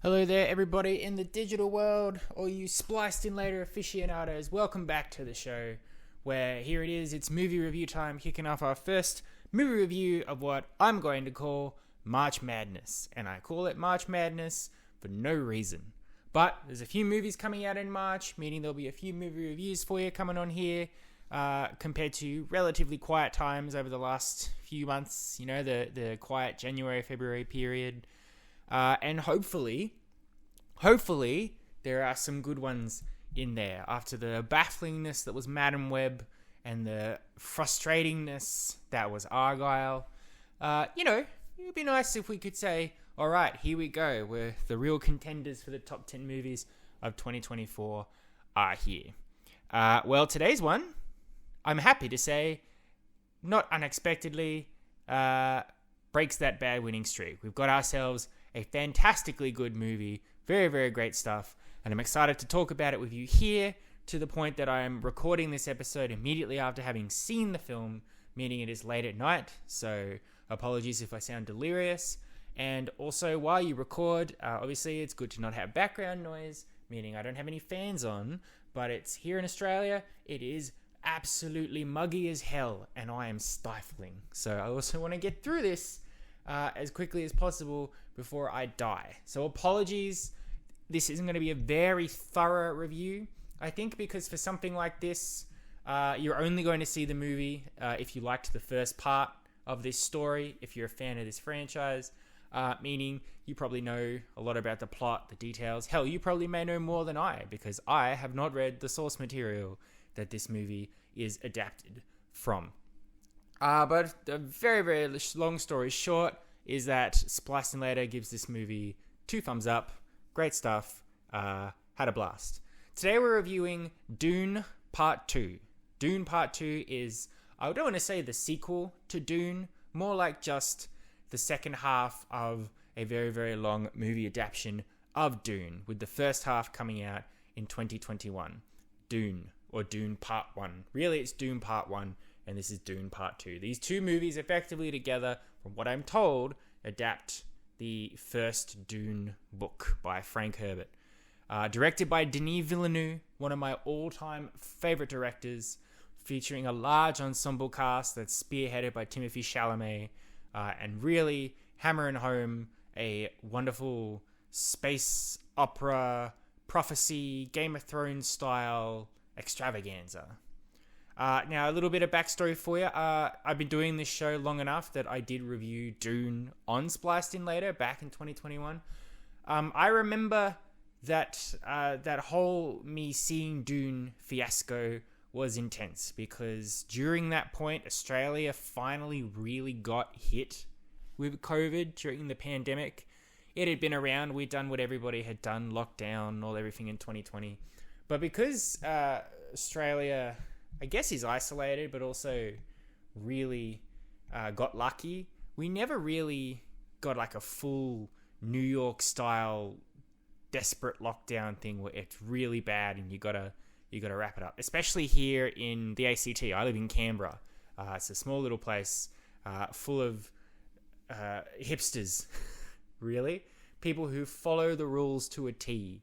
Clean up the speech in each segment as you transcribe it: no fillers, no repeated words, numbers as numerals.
Hello there, everybody in the digital world, all you spliced in later aficionados. Welcome back to the show, where here it is, it's movie review time, kicking off our first movie review of what I'm going to call March Madness. And I call it March Madness for no reason. But there's a few movies coming out in March, meaning there'll be a few movie reviews for you coming on here, compared to relatively quiet times over the last few months, the quiet January, February period. And hopefully there are some good ones in there after the bafflingness that was Madam Web and the frustratingness that was Argyle. It would be nice if we could say, all right, here we go. We're the real contenders for the top 10 movies of 2024 are here. Well, today's one, I'm happy to say, not unexpectedly, breaks that bad winning streak. We've got ourselves a fantastically good movie, very, very great stuff, and I'm excited to talk about it with you here, to the point that I'm recording this episode immediately after having seen the film, meaning it is late at night, so apologies if I sound delirious. And also, while you record, obviously it's good to not have background noise, meaning I don't have any fans on, but it's here in Australia, it is absolutely muggy as hell, and I am stifling. So I also want to get through this as quickly as possible before I die. So apologies, this isn't going to be a very thorough review, I think, because for something like this, you're only going to see the movie if you liked the first part of this story, if you're a fan of this franchise, meaning you probably know a lot about the plot, the details. Hell, you probably may know more than I, because I have not read the source material that this movie is adapted from. But a very, very long story short is that Spliced and Later gives this movie 2 thumbs up. Great stuff. Had a blast. Today we're reviewing Dune Part 2. Dune Part 2 is, I don't want to say the sequel to Dune, more like just the second half of a very, very long movie adaptation of Dune, with the first half coming out in 2021. Dune, or Dune Part 1. Really, it's Dune Part 1, and this is Dune Part 2. These two movies effectively together, from what I'm told, adapt the first Dune book by Frank Herbert. Directed by Denis Villeneuve, one of my all-time favorite directors, featuring a large ensemble cast that's spearheaded by Timothée Chalamet, and really hammering home a wonderful space opera, prophecy, Game of Thrones style extravaganza. Now, a little bit of backstory for you. I've been doing this show long enough that I did review Dune on Spliced in Later back in 2021. I remember that that whole me seeing Dune fiasco was intense, because during that point, Australia finally really got hit with COVID during the pandemic. It had been around. We'd done what everybody had done, lockdown, everything in 2020. But because Australia, I guess, is isolated, but also really got lucky, we never really got like a full New York style desperate lockdown thing where it's really bad and you gotta wrap it up. Especially here in the ACT. I live in Canberra. It's a small little place full of hipsters, really. People who follow the rules to a T.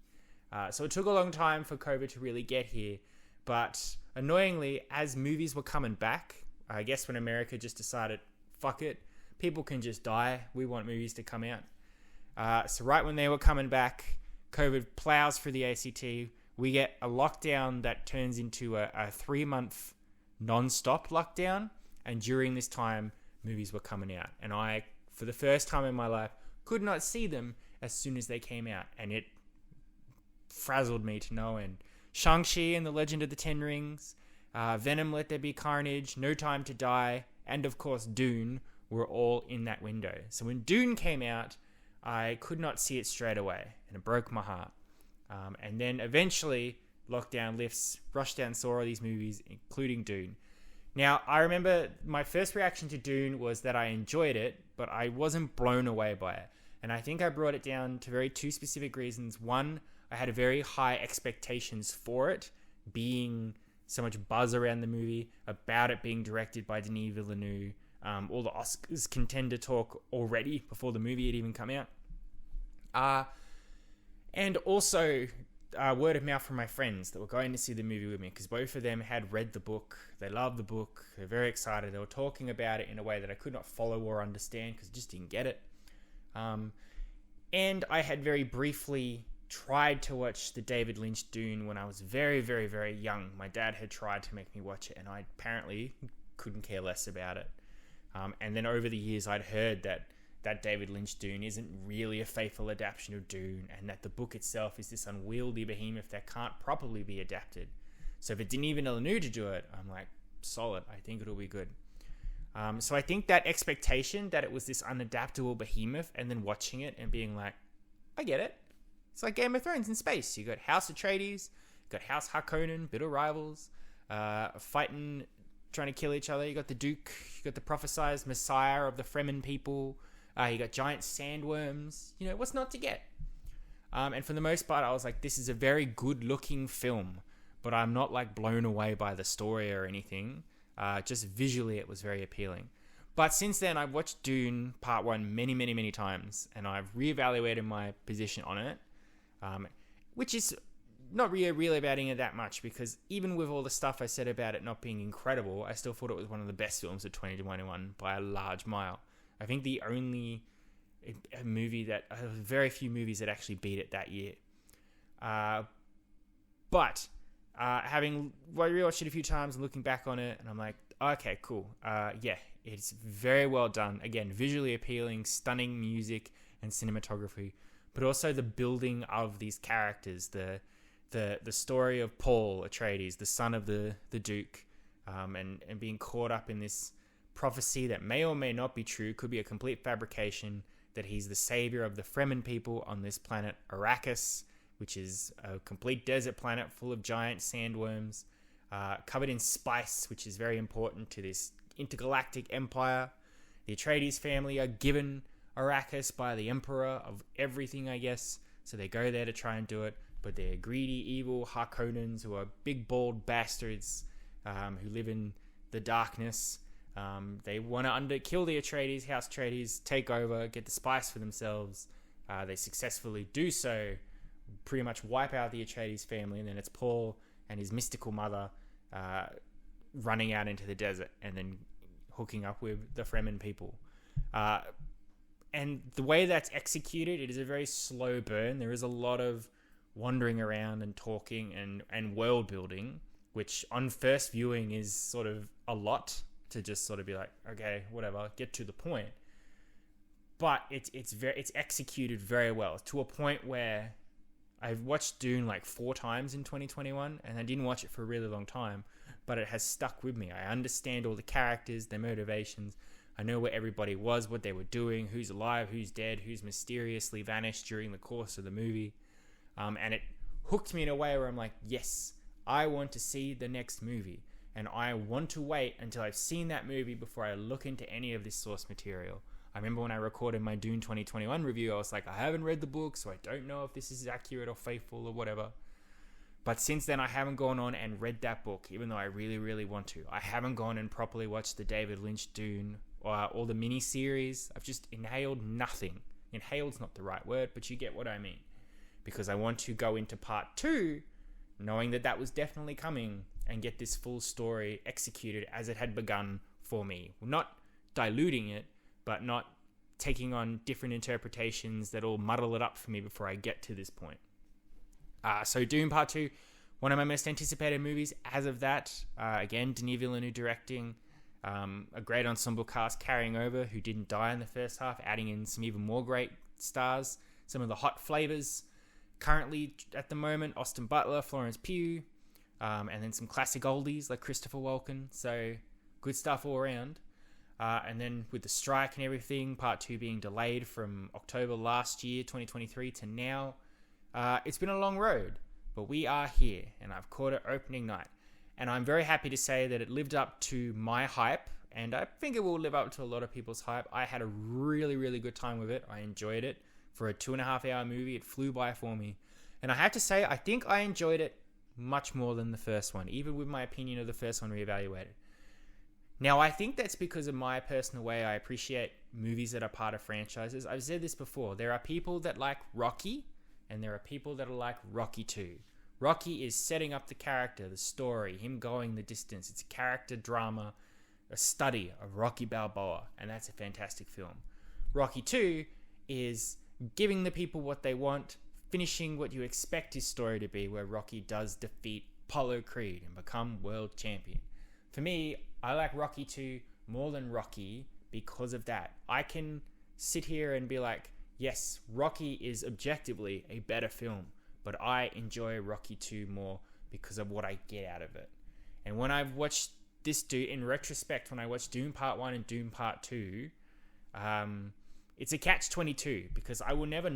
So it took a long time for COVID to really get here. But annoyingly, as movies were coming back, I guess when America just decided, fuck it, people can just die. We want movies to come out. So right when they were coming back, COVID plows through the ACT. We get a lockdown that turns into a 3-month non-stop lockdown. And during this time, movies were coming out. And I, for the first time in my life, could not see them as soon as they came out. And it frazzled me to no end. Shang-Chi and the Legend of the Ten Rings, Venom, Let There Be Carnage, No Time to Die, and of course Dune were all in that window. So when Dune came out, I could not see it straight away, and it broke my heart. And then eventually, lockdown lifts, rushed down and saw all these movies, including Dune. Now, I remember my first reaction to Dune was that I enjoyed it, but I wasn't blown away by it. And I think I brought it down to two specific reasons. One, I had very high expectations for it, being so much buzz around the movie, about it being directed by Denis Villeneuve, all the Oscars contender talk already before the movie had even come out. And also word of mouth from my friends that were going to see the movie with me, because both of them had read the book. They loved the book. They're very excited. They were talking about it in a way that I could not follow or understand because I just didn't get it. And I had very briefly tried to watch the David Lynch Dune when I was very, very, very young. My dad had tried to make me watch it, and I apparently couldn't care less about it. And then over the years, I'd heard that David Lynch Dune isn't really a faithful adaptation of Dune, and that the book itself is this unwieldy behemoth that can't properly be adapted. So for Denis Villeneuve to do it, I'm like, solid. I think it'll be good. So I think that expectation that it was this unadaptable behemoth, and then watching it and being like, I get it. It's like Game of Thrones in space. You got House Atreides, you got House Harkonnen, bitter rivals, fighting, trying to kill each other. You got the Duke, you got the prophesized messiah of the Fremen people. You got giant sandworms. You know, what's not to get? And for the most part, I was like, this is a very good-looking film, but I'm not like blown away by the story or anything. Just visually, it was very appealing. But since then, I've watched Dune Part 1 many, many, many times, and I've reevaluated my position on it, which is not really evaluating it that much, because even with all the stuff I said about it not being incredible, I still thought it was one of the best films of 2021 by a large mile. I think the only very few movies that actually beat it that year. But having rewatched it a few times and looking back on it, and I'm like, okay, cool. Yeah, it's very well done. Again, visually appealing, stunning music and cinematography, but also the building of these characters, the story of Paul Atreides, the son of the Duke, and being caught up in this prophecy that may or may not be true, could be a complete fabrication, that he's the savior of the Fremen people on this planet Arrakis, which is a complete desert planet full of giant sandworms, covered in spice, which is very important to this intergalactic empire. The Atreides family are given Arrakis by the emperor of everything, I guess, so they go there to try and do it, but they're greedy, evil Harkonnens who are big, bald bastards who live in the darkness. They want to kill the Atreides, House Atreides, take over, get the spice for themselves. They successfully do so, pretty much wipe out the Atreides family, and then it's Paul and his mystical mother running out into the desert and then hooking up with the Fremen people. And the way that's executed, it is a very slow burn. There is a lot of wandering around and talking and world building, which on first viewing is sort of a lot to just sort of be like, okay, whatever, get to the point. But it's executed very well, to a point where I've watched Dune like 4 times in 2021, and I didn't watch it for a really long time, but it has stuck with me. I understand all the characters, their motivations. I know where everybody was, what they were doing, who's alive, who's dead, who's mysteriously vanished during the course of the movie. And it hooked me in a way where I'm like, yes, I want to see the next movie. And I want to wait until I've seen that movie before I look into any of this source material. I remember when I recorded my Dune 2021 review, I was like, I haven't read the book, so I don't know if this is accurate or faithful or whatever. But since then, I haven't gone on and read that book, even though I really, really want to. I haven't gone and properly watched the David Lynch Dune or the mini-series. I've just inhaled nothing. Inhaled's not the right word, but you get what I mean. Because I want to go into part 2 knowing that was definitely coming, and get this full story executed as it had begun for me. Not diluting it, but not taking on different interpretations that all muddle it up for me before I get to this point. So Dune Part 2, one of my most anticipated movies as of that. Again, Denis Villeneuve directing, a great ensemble cast carrying over who didn't die in the first half, adding in some even more great stars, some of the hot flavors. Currently, at the moment, Austin Butler, Florence Pugh, and then some classic oldies like Christopher Walken. So good stuff all around. And then with the strike and everything, Part 2 being delayed from October last year, 2023, to now, it's been a long road. But we are here, and I've caught it opening night. And I'm very happy to say that it lived up to my hype, and I think it will live up to a lot of people's hype. I had a really, really good time with it. I enjoyed it. For a 2.5-hour movie, it flew by for me. And I have to say, I think I enjoyed it much more than the first one, even with my opinion of the first one reevaluated. Now, I think that's because of my personal way I appreciate movies that are part of franchises. I've said this before. There are people that like Rocky, and there are people that are like Rocky 2. Rocky is setting up the character, the story, him going the distance. It's a character drama, a study of Rocky Balboa, and that's a fantastic film. Rocky 2 is giving the people what they want, finishing what you expect his story to be, where Rocky does defeat Apollo Creed and become world champion. For me, I like Rocky 2 more than Rocky because of that. I can sit here and be like, yes, Rocky is objectively a better film, but I enjoy Rocky 2 more because of what I get out of it. And when I've watched this Dune, in retrospect, when I watched Dune Part 1 and Dune Part 2, it's a catch-22 because I will never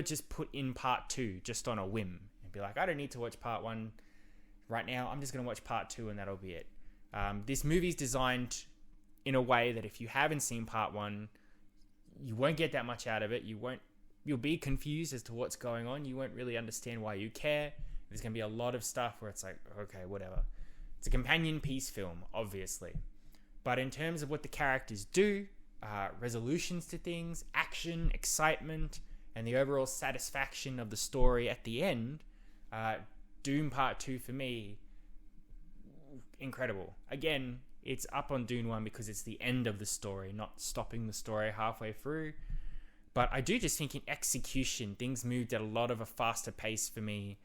just put in Part 2 just on a whim and be like, I don't need to watch Part 1 right now. I'm just going to watch Part 2 and that'll be it. This movie's designed in a way that if you haven't seen Part 1, you won't get that much out of it. You'll be confused as to what's going on. You won't really understand why you care. There's going to be a lot of stuff where it's like, okay, whatever. It's a companion piece film, obviously. But in terms of what the characters do, resolutions to things, action, excitement, and the overall satisfaction of the story at the end, Dune Part 2 for me, incredible. Again, it's up on Dune 1 because it's the end of the story, not stopping the story halfway through. But I do just think in execution, things moved at a lot of a faster pace for me.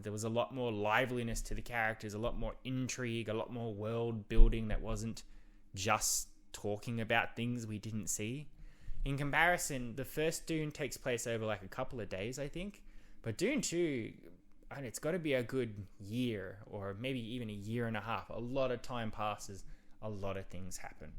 There was a lot more liveliness to the characters, a lot more intrigue, a lot more world building that wasn't just talking about things we didn't see. In comparison, the first Dune takes place over like a couple of days, I think. But Dune 2, it's got to be a good year or maybe even a year and a half. A lot of time passes. A lot of things happen.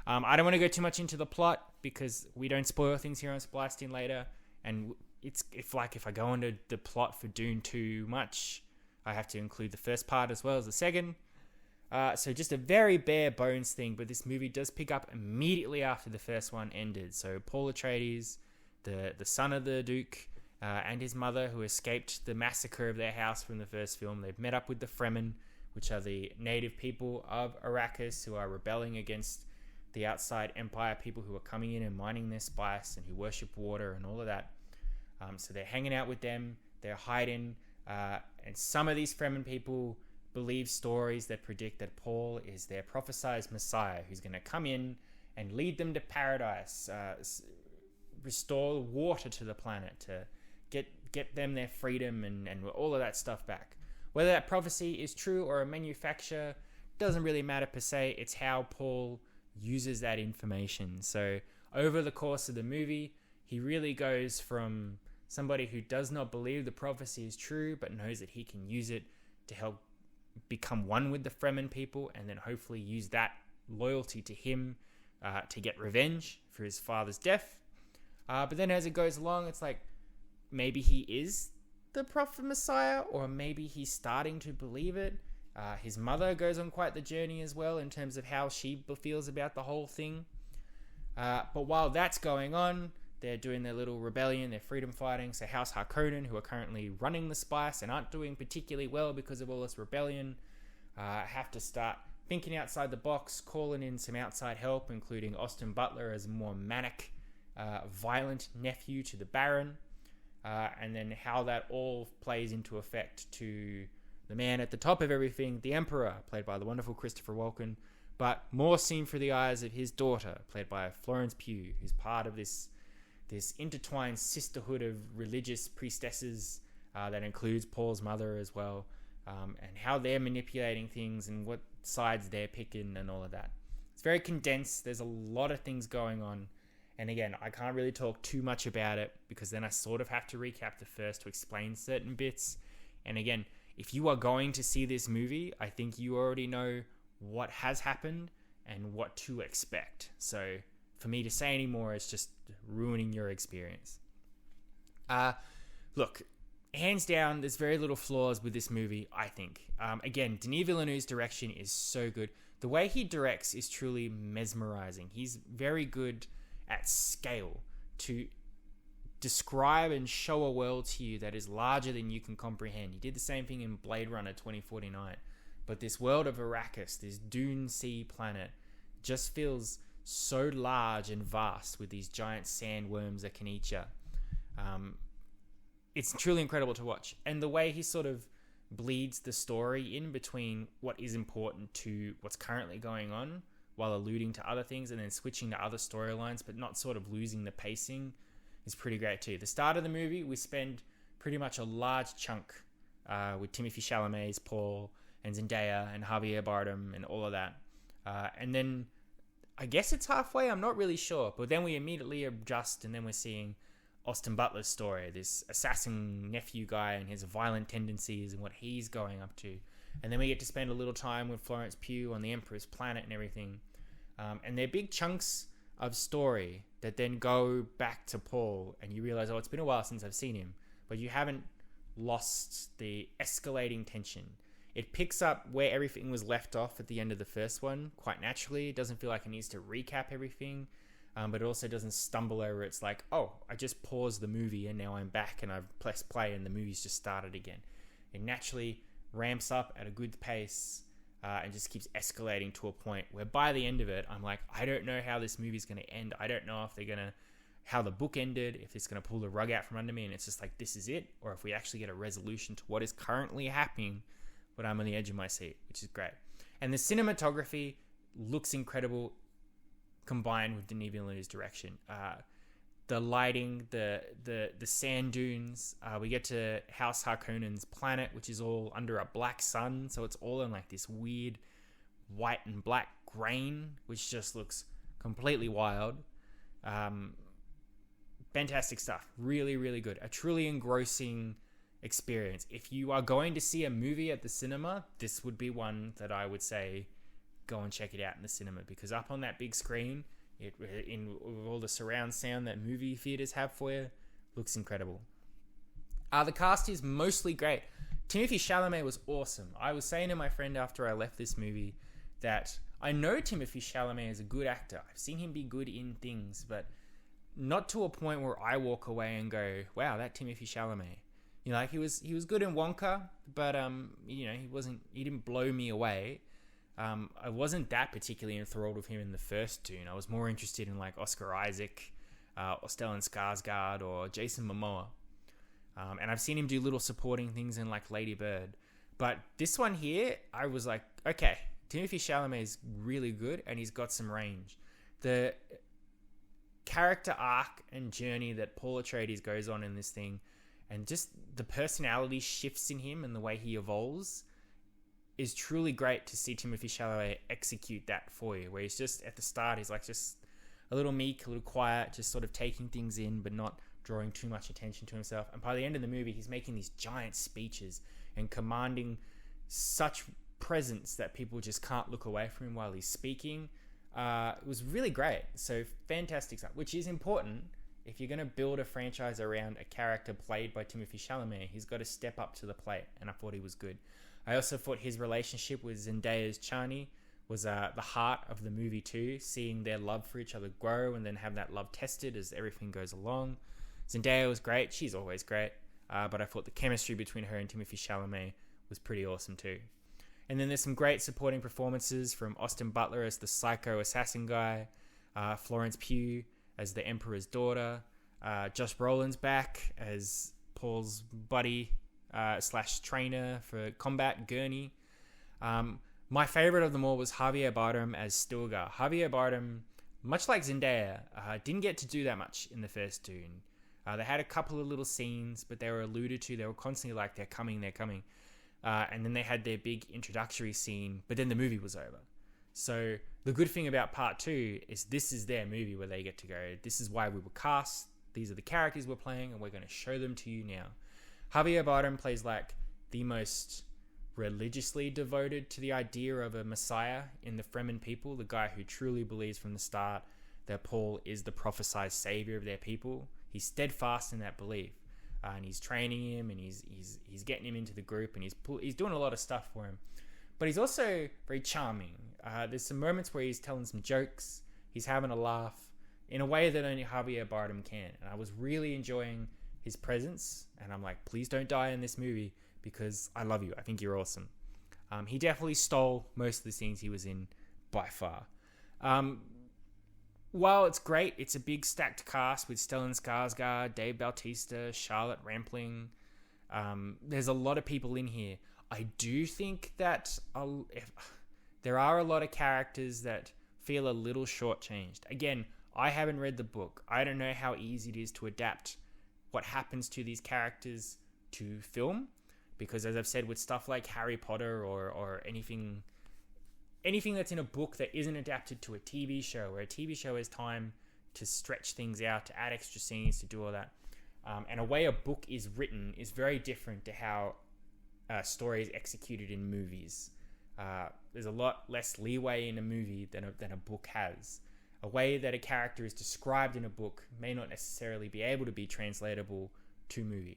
I don't want to go too much into the plot because we don't spoil things here on Spliced in later. And if I go into the plot for Dune too much, I have to include the first part as well as the second. So just a very bare bones thing, but this movie does pick up immediately after the first one ended. So Paul Atreides, the son of the Duke, and his mother, who escaped the massacre of their house from the first film, they've met up with the Fremen, which are the native people of Arrakis who are rebelling against the outside empire people who are coming in and mining their spice and who worship water and all of that. So they're hanging out with them, they're hiding, and some of these Fremen people believe stories that predict that Paul is their prophesied Messiah who's going to come in and lead them to paradise, restore water to the planet, to get them their freedom and all of that stuff back. Whether that prophecy is true or a manufacture doesn't really matter per se. It's how Paul uses that information. So over the course of the movie, he really goes from somebody who does not believe the prophecy is true but knows that he can use it to help become one with the Fremen people and then hopefully use that loyalty to him to get revenge for his father's death. But then as it goes along, it's like maybe he is the prophet Messiah, or maybe he's starting to believe it. His mother goes on quite the journey as well in terms of how she feels about the whole thing. But while that's going on, they're doing their little rebellion, their freedom fighting. So House Harkonnen, who are currently running the spice and aren't doing particularly well because of all this rebellion, have to start thinking outside the box, calling in some outside help, including Austin Butler as a more manic, violent nephew to the Baron. And then how that all plays into effect to the man at the top of everything, the Emperor, played by the wonderful Christopher Walken, but more seen through the eyes of his daughter, played by Florence Pugh, who's part of this intertwined sisterhood of religious priestesses that includes Paul's mother as well, and how they're manipulating things and what sides they're picking and all of that. It's very condensed. There's a lot of things going on. And again, I can't really talk too much about it because then I sort of have to recap the first to explain certain bits. And again, if you are going to see this movie, I think you already know what has happened and what to expect. So for me to say any more, it's just ruining your experience. Look, hands down, there's very little flaws with this movie, I think. Again, Denis Villeneuve's direction is so good. The way he directs is truly mesmerizing. He's very good at scale to describe and show a world to you that is larger than you can comprehend. He did the same thing in Blade Runner 2049. But this world of Arrakis, this Dune Sea planet, just feels so large and vast with these giant sandworms that can eat you. It's truly incredible to watch. And the way he sort of bleeds the story in between what is important to what's currently going on while alluding to other things and then switching to other storylines, but not sort of losing the pacing, is pretty great too. The start of the movie, we spend pretty much a large chunk with Timothée Chalamet's Paul and Zendaya and Javier Bardem and all of that. And then I guess it's halfway, I'm not really sure. But then we immediately adjust and then we're seeing Austin Butler's story, this assassin nephew guy and his violent tendencies and what he's going up to. And then we get to spend a little time with Florence Pugh on the Emperor's planet and everything. And they're big chunks of story that then go back to Paul and you realize, oh, it's been a while since I've seen him. But you haven't lost the escalating tension. It picks up where everything was left off at the end of the first one quite naturally. It doesn't feel like it needs to recap everything. But it also doesn't stumble over. It's like, oh, I just paused the movie and now I'm back and I've pressed play and the movie's just started again. It naturally ramps up at a good pace and just keeps escalating to a point where by the end of it, I'm like, I don't know how this movie's going to end. I don't know if they're going to, how the book ended, if it's going to pull the rug out from under me and it's just like, this is it. Or if we actually get a resolution to what is currently happening, but I'm on the edge of my seat, which is great. And the cinematography looks incredible combined with Denis Villeneuve's direction. The lighting, the sand dunes. We get to House Harkonnen's planet, which is all under a black sun. So it's all in like this weird white and black grain, which just looks completely wild. Fantastic stuff. Really, really good. A truly engrossing experience. If you are going to see a movie at the cinema, this would be one that I would say go and check it out in the cinema, because up on that big screen, in all the surround sound that movie theaters have for you, looks incredible. The cast is mostly great. Timothée Chalamet was awesome. I was saying to my friend after I left this movie that I know Timothée Chalamet is a good actor. I've seen him be good in things, but not to a point where I walk away and go, wow, that Timothée Chalamet. You know, like he was good in Wonka, but you know, he didn't blow me away. I wasn't that particularly enthralled with him in the first Dune. I was more interested in like Oscar Isaac, or Stellan Skarsgård, or Jason Momoa. And I've seen him do little supporting things in like Lady Bird. But this one here, I was like, okay, Timothée Chalamet is really good and he's got some range. The character arc and journey that Paul Atreides goes on in this thing, and just the personality shifts in him and the way he evolves, is truly great to see Timothée Chalamet execute that for you, where he's just at the start, he's like just a little meek, a little quiet, just sort of taking things in, but not drawing too much attention to himself. And by the end of the movie, he's making these giant speeches and commanding such presence that people just can't look away from him while he's speaking. It was really great. So fantastic stuff, which is important. If you're going to build a franchise around a character played by Timothée Chalamet, he's got to step up to the plate, and I thought he was good. I also thought his relationship with Zendaya's Chani was the heart of the movie too, seeing their love for each other grow and then have that love tested as everything goes along. Zendaya was great. She's always great. But I thought the chemistry between her and Timothée Chalamet was pretty awesome too. And then there's some great supporting performances from Austin Butler as the psycho assassin guy, Florence Pugh as the Emperor's daughter, Josh Brolin's back as Paul's buddy / trainer for combat, Gurney. My favorite of them all was Javier Bardem as Stilgar. Javier Bardem, much like Zendaya, didn't get to do that much in the first Dune. They had a couple of little scenes, but they were alluded to. They were constantly like, they're coming. And then they had their big introductory scene, but then the movie was over. So the good thing about part 2 is this is their movie where they get to go, this is why we were cast. These are the characters we're playing, and we're going to show them to you now. Javier Bardem plays like the most religiously devoted to the idea of a messiah in the Fremen people, the guy who truly believes from the start that Paul is the prophesied savior of their people. He's steadfast in that belief, and he's training him, and he's getting him into the group, and he's doing a lot of stuff for him. But he's also very charming. There's some moments where he's telling some jokes, he's having a laugh in a way that only Javier Bardem can, and I was really enjoying his presence, and I'm like, please don't die in this movie, because I love you. I think you're awesome. He definitely stole most of the scenes he was in by far. while it's great, it's a big stacked cast with Stellan Skarsgård, Dave Bautista, Charlotte Rampling. There's a lot of people in here. I do think that there are a lot of characters that feel a little shortchanged. Again, I haven't read the book. I don't know how easy it is to adapt what happens to these characters to film, because as I've said, with stuff like Harry Potter or anything that's in a book that isn't adapted to a TV show, where a TV show has time to stretch things out, to add extra scenes, to do all that. And a way a book is written is very different to how a story is executed in movies. There's a lot less leeway in a movie than a book has. A way that a character is described in a book may not necessarily be able to be translatable to movie.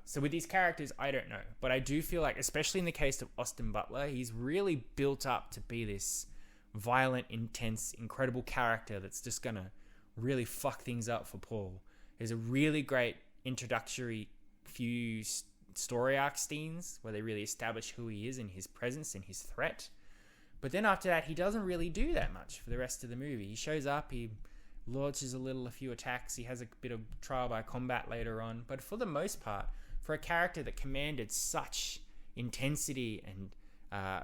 So with these characters, I don't know. But I do feel like, especially in the case of Austin Butler, he's really built up to be this violent, intense, incredible character that's just going to really fuck things up for Paul. There's a really great introductory few story arc scenes where they really establish who he is and his presence and his threat. But then after that, he doesn't really do that much for the rest of the movie. He shows up, he launches a few attacks, he has a bit of trial by combat later on. But for the most part, for a character that commanded such intensity and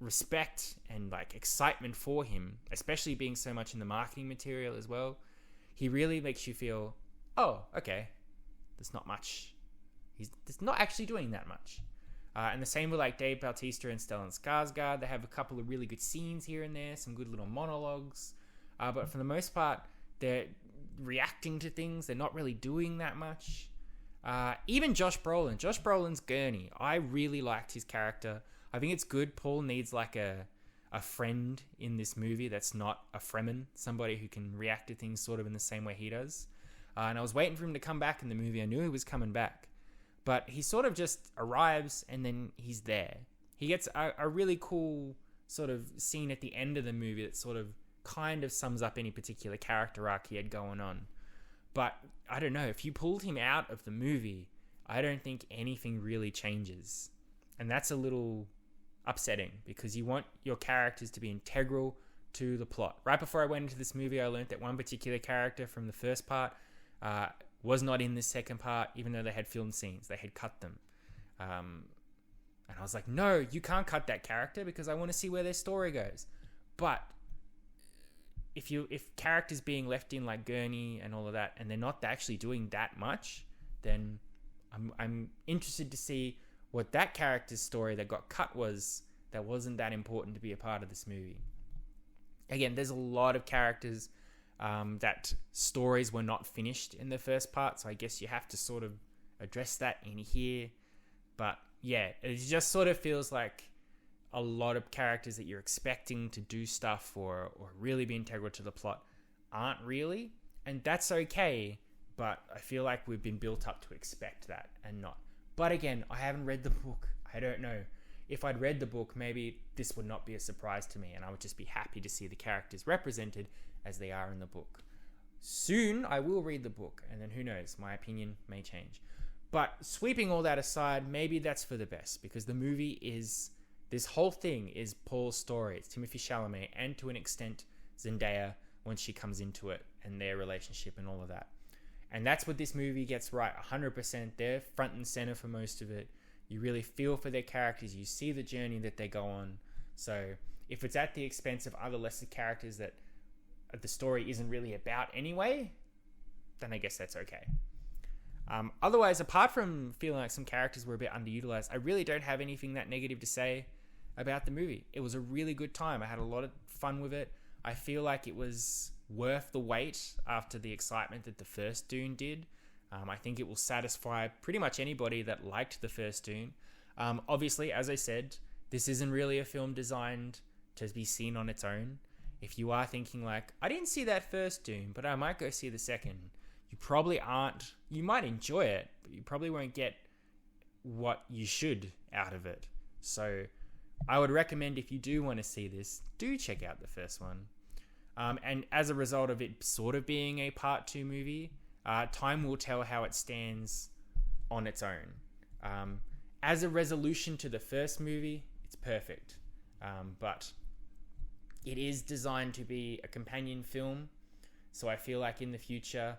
respect and like excitement for him, especially being so much in the marketing material as well, he really makes you feel, oh, okay, there's not much. He's not actually doing that much. And the same with like Dave Bautista and Stellan Skarsgård. They have a couple of really good scenes here and there, some good little monologues. But for the most part, they're reacting to things. They're not really doing that much. Even Josh Brolin. Josh Brolin's Gurney. I really liked his character. I think it's good. Paul needs like a friend in this movie that's not a Fremen. Somebody who can react to things sort of in the same way he does. And I was waiting for him to come back in the movie. I knew he was coming back. But he sort of just arrives and then he's there. He gets a really cool sort of scene at the end of the movie that sort of kind of sums up any particular character arc he had going on. But I don't know, if you pulled him out of the movie, I don't think anything really changes. And that's a little upsetting because you want your characters to be integral to the plot. Right before I went into this movie, I learned that one particular character from the first part was not in this second part, even though they had filmed scenes. They had cut them. And I was like, no, you can't cut that character because I want to see where their story goes. But if characters being left in like Gurney and all of that, and they're not actually doing that much, then I'm interested to see what that character's story that got cut was that wasn't that important to be a part of this movie. Again, there's a lot of characters that stories were not finished in the first part, so I guess you have to sort of address that in here. But yeah, it just sort of feels like a lot of characters that you're expecting to do stuff or really be integral to the plot aren't really, and that's okay, but I feel like we've been built up to expect that and not. But again, I haven't read the book. I don't know. If I'd read the book, maybe this would not be a surprise to me and I would just be happy to see the characters represented as they are in the book. Soon, I will read the book, and then who knows, my opinion may change. But sweeping all that aside, maybe that's for the best, because the movie is... This whole thing is Paul's story. It's Timothée Chalamet, and to an extent, Zendaya, when she comes into it, and their relationship and all of that. And that's what this movie gets right, 100%. They're front and center for most of it. You really feel for their characters. You see the journey that they go on. So if it's at the expense of other lesser characters that the story isn't really about anyway, then I guess that's okay. Otherwise, apart from feeling like some characters were a bit underutilized, I really don't have anything that negative to say about the movie. It was a really good time. I had a lot of fun with it. I feel like it was worth the wait after the excitement that the first Dune did. I think it will satisfy pretty much anybody that liked the first Dune. Obviously, as I said, this isn't really a film designed to be seen on its own. If you are thinking like, I didn't see that first Dune, but I might go see the second, you probably aren't. You might enjoy it, but you probably won't get what you should out of it. So I would recommend, if you do want to see this, do check out the first one. And as a result of it sort of being a part 2 movie, time will tell how it stands on its own. As a resolution to the first movie, it's perfect. But It is designed to be a companion film, so I feel like in the future,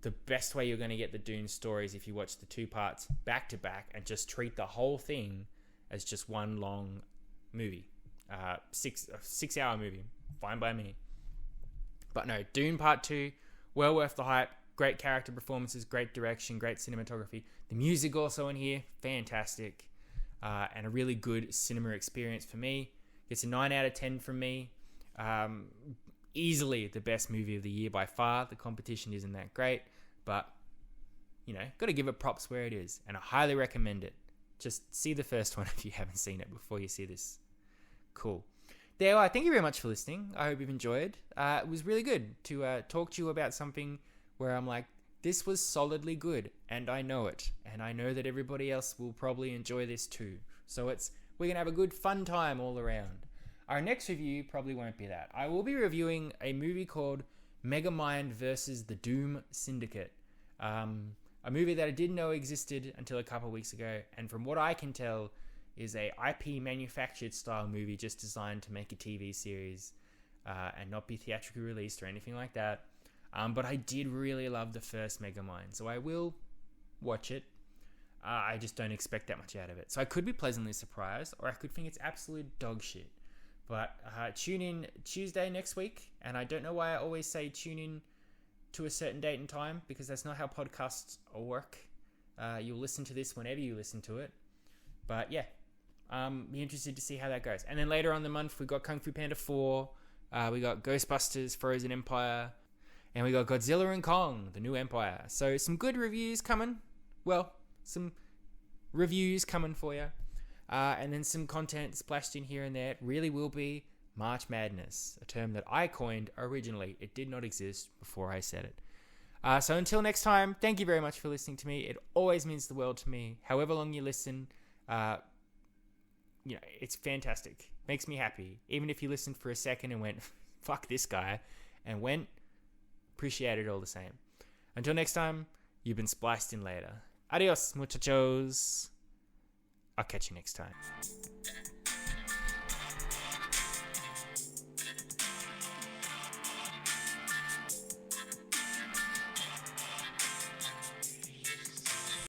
the best way you're going to get the Dune story is if you watch the 2 parts back to back and just treat the whole thing as just one long movie. 6-hour movie. Fine by me. But no, Dune Part 2, well worth the hype. Great character performances, great direction, great cinematography. The music also in here, fantastic. And a really good cinema experience for me. It's a 9 out of 10 from me. Easily the best movie of the year by far. The competition isn't that great, but got to give it props where it is, and I highly recommend it. Just see the first one if you haven't seen it before you see this. Cool. There, thank you very much for listening. I hope you've enjoyed. It was really good to talk to you about something where I'm like, this was solidly good, and I know it, and I know that everybody else will probably enjoy this too. So we're gonna have a good fun time all around. Our next review probably won't be that. I will be reviewing a movie called Megamind versus the Doom Syndicate. A movie that I didn't know existed until a couple of weeks ago, and from what I can tell, is a IP manufactured style movie just designed to make a TV series and not be theatrically released or anything like that. But I did really love the first Megamind, so I will watch it. I just don't expect that much out of it. So I could be pleasantly surprised, or I could think it's absolute dog shit. But tune in Tuesday next week, and I don't know why I always say tune in to a certain date and time, because that's not how podcasts work. You'll listen to this whenever you listen to it. But yeah, be interested to see how that goes. And then later on the month, we got Kung Fu Panda 4, we got Ghostbusters, Frozen Empire, and we got Godzilla and Kong, The New Empire. So some good reviews coming. Well, some reviews coming for you. And then some content splashed in here and there. It really will be March Madness, a term that I coined originally. It did not exist before I said it. So until next time, thank you very much for listening to me. It always means the world to me. However long you listen, it's fantastic. Makes me happy. Even if you listened for a second and went, fuck this guy, and went, appreciate it all the same. Until next time, you've been spliced in later. Adios, muchachos. I'll catch you next time.